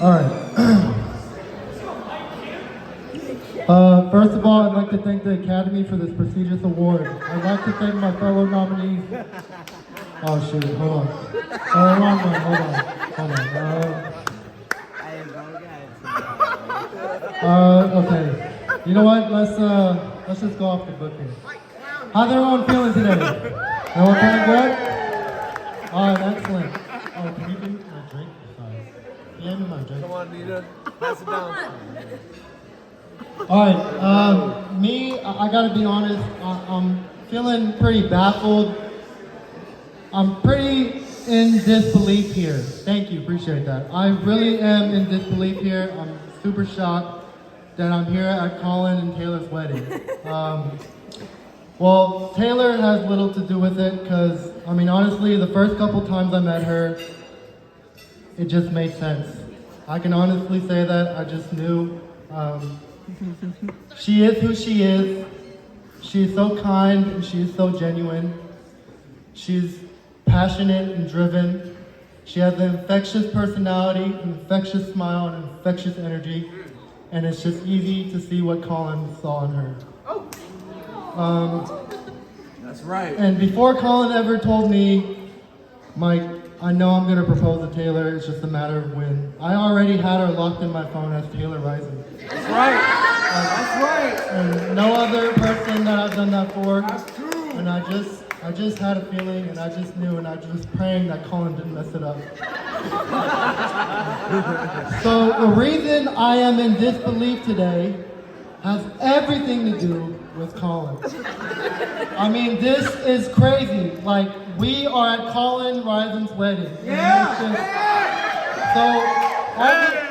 All right. First of all, I'd like to thank the Academy for this prestigious award. I'd like to thank my fellow nominees. Oh shoot, hold on. Wrong one, hold on. Okay. You know what? Let's just go off the book here. How's everyone feeling today? Everyone feeling good? All right, excellent. Oh, can you give me my drink? Sorry. Yeah, me my drink. Come on, Nita. Pass it down. All right, I gotta be honest, I'm feeling pretty baffled. I'm pretty in disbelief here. Thank you, appreciate that. I really am in disbelief here. I'm super shocked that I'm here at Colin and Taylor's wedding. Well, Taylor has little to do with it because, I mean, honestly, the first couple times I met her, it just made sense. I can honestly say that I just knew. She is who she is. She is so kind and she is so genuine. She's passionate and driven. She has an infectious personality, an infectious smile, and an infectious energy. And it's just easy to see what Colin saw in her. That's right. And before Colin ever told me, Mike, I know I'm gonna propose to Taylor, it's just a matter of when. I already had her locked in my phone as Taylor Rising. That's right. That's right. And no other person that I've done that for. That's true. And I just had a feeling and I just knew and I was just praying that Colin didn't mess it up. So the reason I am in disbelief today has everything to do with Colin. I mean, this is crazy. Like, we are at Colin Rising's wedding. Yeah. So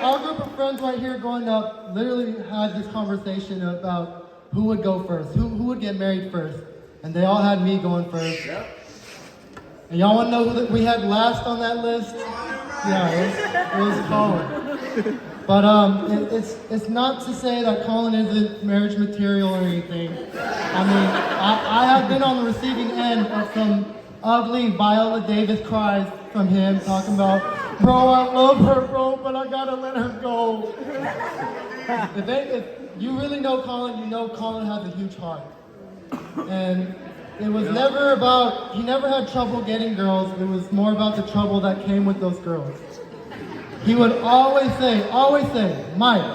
our group of friends right here growing up literally had this conversation about who would go first, who would get married first. And they all had me going first. Yep. And y'all want to know who we had last on that list? Yeah, it was Colin. But it's not to say that Colin isn't marriage material or anything. I mean, I have been on the receiving end of some ugly Viola Davis cries from him talking about, bro, I love her, bro, but I gotta let her go. If you really know Colin, you know Colin has a huge heart. And it was never about, he never had trouble getting girls, it was more about the trouble that came with those girls. He would always say, Mike,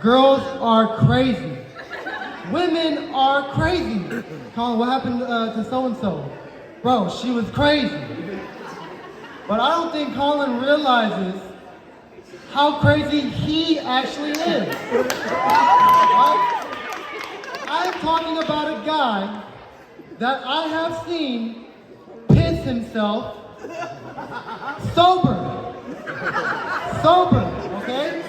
girls are crazy. Women are crazy. Colin, what happened to so-and-so? Bro, she was crazy. But I don't think Colin realizes how crazy he actually is. Right? I'm talking about a guy that I have seen piss himself sober, okay?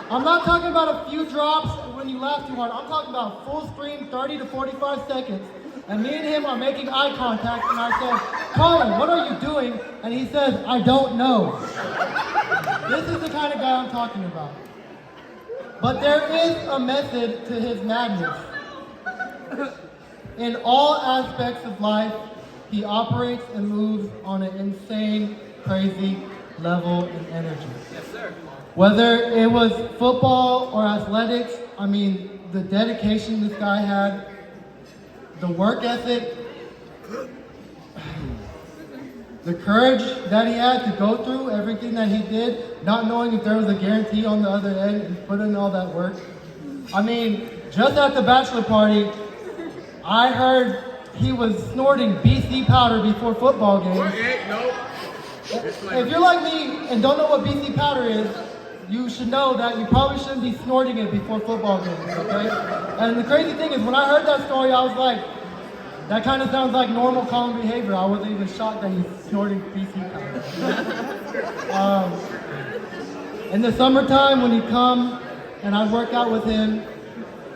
I'm not talking about a few drops when you laugh too hard. I'm talking about full screen, 30 to 45 seconds. And me and him are making eye contact and I said, Colin, what are you doing? And he says, I don't know. This is the kind of guy I'm talking about. But there is a method to his madness. In all aspects of life, he operates and moves on an insane, crazy level and energy. Yes, sir. Whether it was football or athletics, I mean, the dedication this guy had, the work ethic, the courage that he had to go through everything that he did, not knowing if there was a guarantee on the other end and put in all that work. I mean, just at the bachelor party, I heard he was snorting BC powder before football games. If you're like me and don't know what BC powder is, you should know that you probably shouldn't be snorting it before football games, okay? And the crazy thing is, when I heard that story, I was like, that kind of sounds like normal Colin behavior. I wasn't even shocked that he's snorting BC powder. In the summertime, when he'd come and I'd work out with him,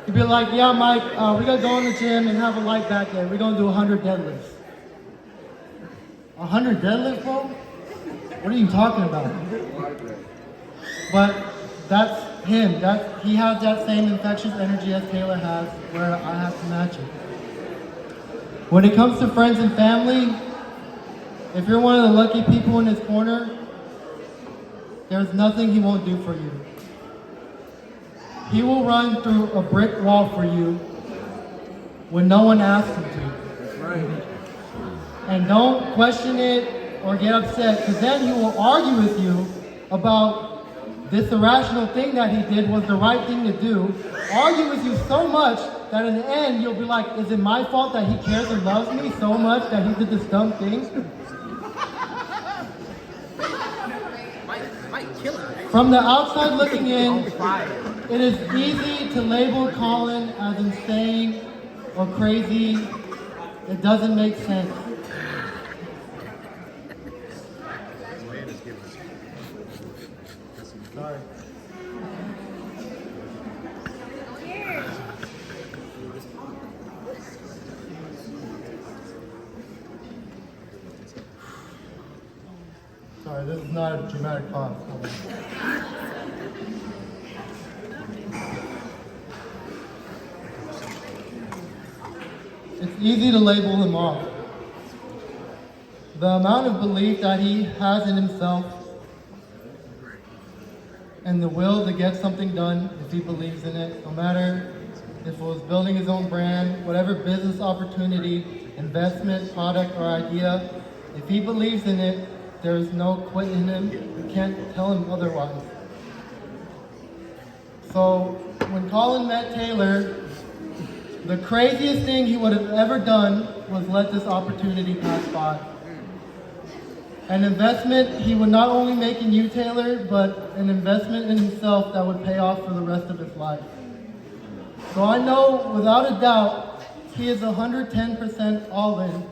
he'd be like, yeah, Mike, we're gonna go in the gym and have a light back there. We're gonna do 100 deadlifts. 100 deadlifts, bro? What are you talking about? But that's him. He has that same infectious energy as Taylor has, where I have to match it. When it comes to friends and family, if you're one of the lucky people in his corner, there's nothing he won't do for you. He will run through a brick wall for you when no one asks him to. That's right. And don't question it or get upset, because then he will argue with you about this irrational thing that he did was the right thing to do. Argue with you so much that in the end you'll be like, is it my fault that he cares and loves me so much that he did this dumb thing? Might kill her. From the outside looking in, On fire. it is easy to label Colin as insane or crazy. It doesn't make sense. Sorry. Sorry, this is not a dramatic pause. Hold on. It's easy to label him off. The amount of belief that he has in himself and the will to get something done if he believes in it, no matter if it was building his own brand, whatever business opportunity, investment, product, or idea, if he believes in it, there is no quit in him. You can't tell him otherwise. So when Colin met Taylor, the craziest thing he would have ever done was let this opportunity pass by. An investment he would not only make in you, Taylor, but an investment in himself that would pay off for the rest of his life. So I know without a doubt, he is 110% all in.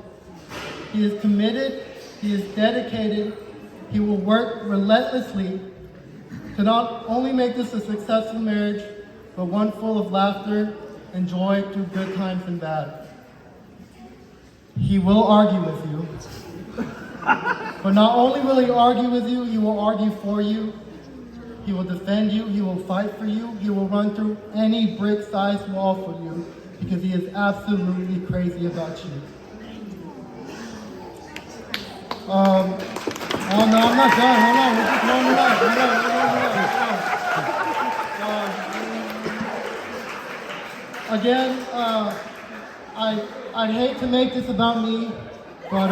He is committed, he is dedicated, he will work relentlessly to not only make this a successful marriage, but one full of laughter and joy through good times and bad. He will argue with you. But not only will he argue with you, he will argue for you. He will defend you. He will fight for you. He will run through any brick-sized wall for you because he is absolutely crazy about you. Oh no, I'm not done. Hold on, we're just warming up. Hold on. Again, I'd hate to make this about me, but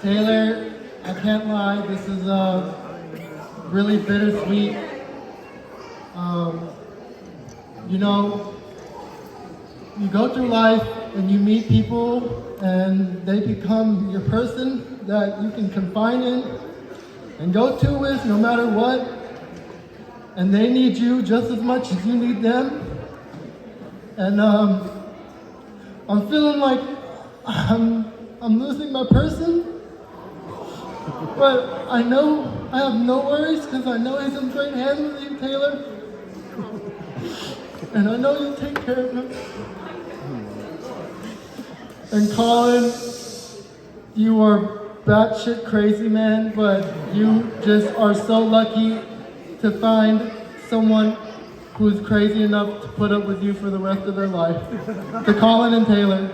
Taylor, I can't lie, this is really bittersweet. You know, you go through life and you meet people and they become your person that you can confide in and go to with no matter what. And they need you just as much as you need them. And I'm feeling like I'm losing my person, but I know I have no worries because I know he's in great hands with you, Taylor. And I know you'll take care of him. And Colin, you are batshit crazy, man, but you just are so lucky to find someone who's crazy enough to put up with you for the rest of their life. To Colin and Taylor.